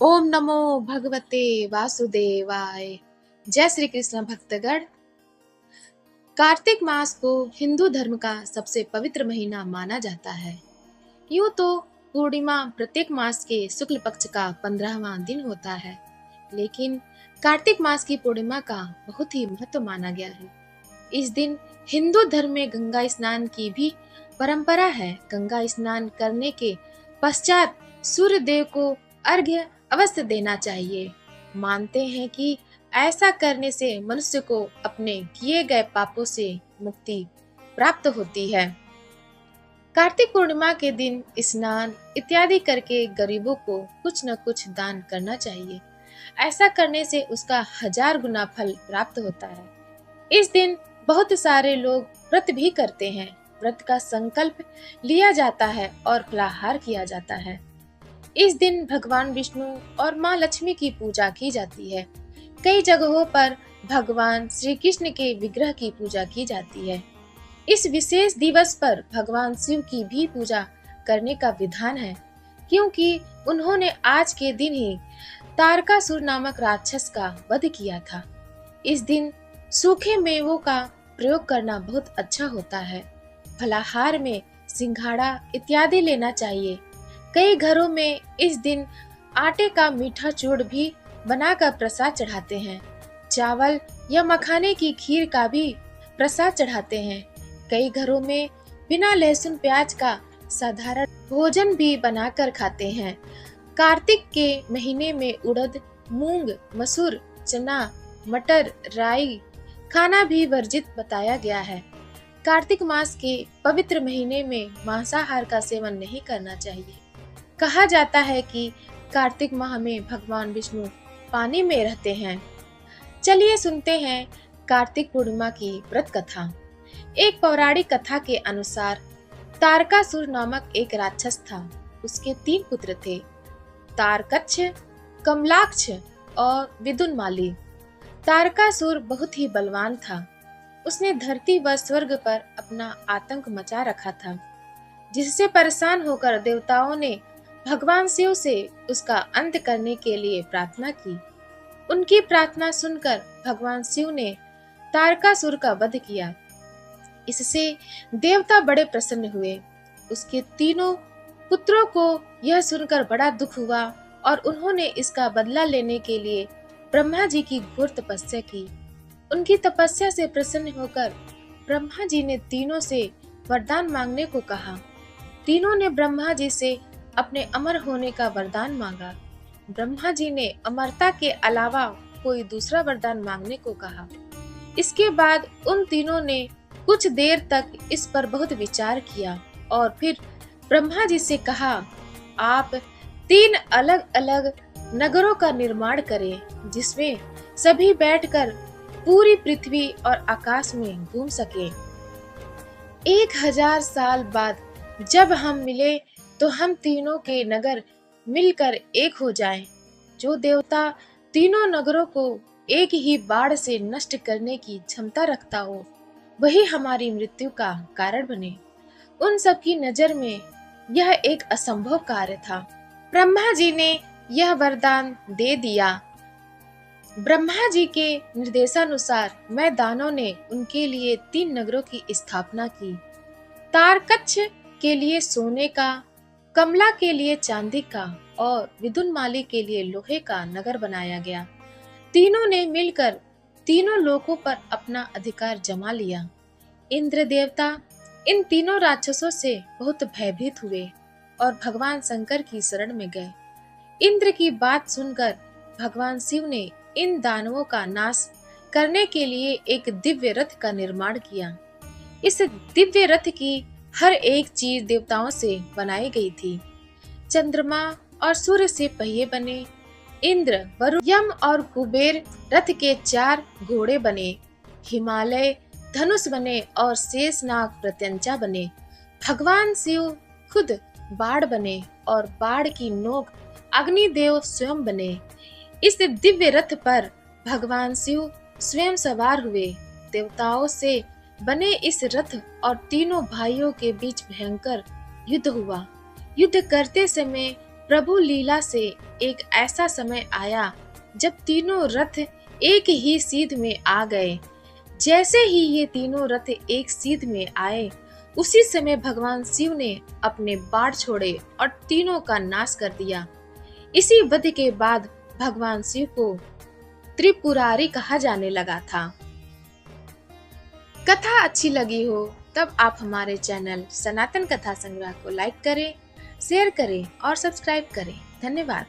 ओम नमो भगवते वासुदेवाय। जय श्री कृष्ण भक्तगण। कार्तिक मास को हिंदू धर्म का सबसे पवित्र महीना माना जाता है। यूं तो पूर्णिमा प्रत्येक मास के शुक्ल पक्ष का 15वां दिन होता है, लेकिन कार्तिक मास की पूर्णिमा का बहुत ही महत्व माना गया है। इस दिन हिंदू धर्म में गंगा स्नान की भी परंपरा है। गंगा स्नान करने के पश्चात सूर्य देव को अर्घ्य अवश्य देना चाहिए। मानते हैं कि ऐसा करने से मनुष्य को अपने किए गए पापों से मुक्ति प्राप्त होती है। कार्तिक पूर्णिमा के दिन स्नान इत्यादि करके गरीबों को कुछ न कुछ दान करना चाहिए। ऐसा करने से उसका 1000 गुना फल प्राप्त होता है। इस दिन बहुत सारे लोग व्रत भी करते हैं। व्रत का संकल्प लिया जाता है और फलाहार किया जाता है। इस दिन भगवान विष्णु और माँ लक्ष्मी की पूजा की जाती है। कई जगहों पर भगवान श्री कृष्ण के विग्रह की पूजा की जाती है। इस विशेष दिवस पर भगवान शिव की भी पूजा करने का विधान है, क्योंकि उन्होंने आज के दिन ही तारकासुर नामक राक्षस का वध किया था। इस दिन सूखे मेवों का प्रयोग करना बहुत अच्छा होता है। फलाहार में सिंघाड़ा इत्यादि लेना चाहिए। कई घरों में इस दिन आटे का मीठा चूर्ण भी बनाकर प्रसाद चढ़ाते हैं। चावल या मखाने की खीर का भी प्रसाद चढ़ाते हैं। कई घरों में बिना लहसुन प्याज का साधारण भोजन भी बनाकर खाते हैं। कार्तिक के महीने में उड़द, मूंग, मसूर, चना, मटर, राई खाना भी वर्जित बताया गया है। कार्तिक मास के पवित्र महीने में मांसाहार का सेवन नहीं करना चाहिए। कहा जाता है कि कार्तिक माह में भगवान विष्णु पानी में रहते हैं। चलिए सुनते हैं कार्तिक पूर्णिमा की व्रत कथा। एक पौराणिक कथा के अनुसार तारकासुर नामक एक राक्षस था। उसके 3 पुत्र थे, तारकच्छ, कमलाक्ष और विदुनमाली। तारकासुर बहुत ही बलवान था। उसने धरती व स्वर्ग पर अपना आतंक मचा रखा था, जिससे परेशान होकर देवताओं ने भगवान शिव से उसका अंत करने के लिए प्रार्थना की। उनकी प्रार्थना सुनकर भगवान शिव ने तारकासुर का वध किया। इससे देवता बड़े प्रसन्न हुए। उसके 3 पुत्रों को यह सुनकर बड़ा दुख हुआ और उन्होंने इसका बदला लेने के लिए ब्रह्मा जी की घोर तपस्या की। उनकी तपस्या से प्रसन्न होकर ब्रह्मा जी ने तीनों से वरदान मांगने को कहा। तीनों ने ब्रह्मा जी से अपने अमर होने का वरदान मांगा। ब्रह्मा जी ने अमरता के अलावा कोई दूसरा वरदान मांगने को कहा। इसके बाद उन तीनों ने कुछ देर तक इस पर बहुत विचार किया और फिर ब्रह्मा जी से कहा, आप 3 अलग अलग नगरों का निर्माण करें, जिसमें सभी बैठकर पूरी पृथ्वी और आकाश में घूम सके। 1000 साल बाद जब हम मिले तो हम तीनों के नगर मिलकर एक हो जाएं। जो देवता तीनों नगरों को एक ही बाढ़ से नष्ट करने की क्षमता रखता हो, वही हमारी मृत्यु का कारण बने। उन सबकी नजर में यह एक असंभव कार्य था। ब्रह्मा जी ने यह वरदान दे दिया। ब्रह्मा जी के निर्देशानुसार मैदानों ने उनके लिए 3 नगरों की स्थापना की। तारकच्छ के लिए सोने का, कमला के लिए चांदी का और विदुनमाली के लिए लोहे का नगर बनाया गया। तीनों ने मिलकर तीनों लोकों पर अपना अधिकार जमा लिया। इंद्र देवता इन तीनों राक्षसों से बहुत भयभीत हुए और भगवान शंकर की शरण में गए। इंद्र की बात सुनकर भगवान शिव ने इन दानवों का नाश करने के लिए एक दिव्य रथ का निर्माण किया। इस दिव्य रथ की हर एक चीज देवताओं से बनाई गई थी। चंद्रमा और सूर्य से पहिए बने। इंद्र, वरुण, यम और कुबेर रथ के 4 घोड़े बने। हिमालय धनुष बने और शेषनाग प्रत्यंचा बने। भगवान शिव खुद बाण बने और बाण की नोक अग्निदेव स्वयं बने। इस दिव्य रथ पर भगवान शिव स्वयं सवार हुए। देवताओं से बने इस रथ और तीनों भाइयों के बीच भयंकर युद्ध हुआ। युद्ध करते समय प्रभु लीला से एक ऐसा समय आया जब तीनों रथ एक ही सीध में आ गए। जैसे ही ये तीनों रथ एक सीध में आए, उसी समय भगवान शिव ने अपने बाण छोड़े और तीनों का नाश कर दिया। इसी वध के बाद भगवान शिव को त्रिपुरारी कहा जाने लगा था। कथा अच्छी लगी हो तब आप हमारे चैनल सनातन कथा संग्रह को लाइक करें, शेयर करें और सब्सक्राइब करें। धन्यवाद।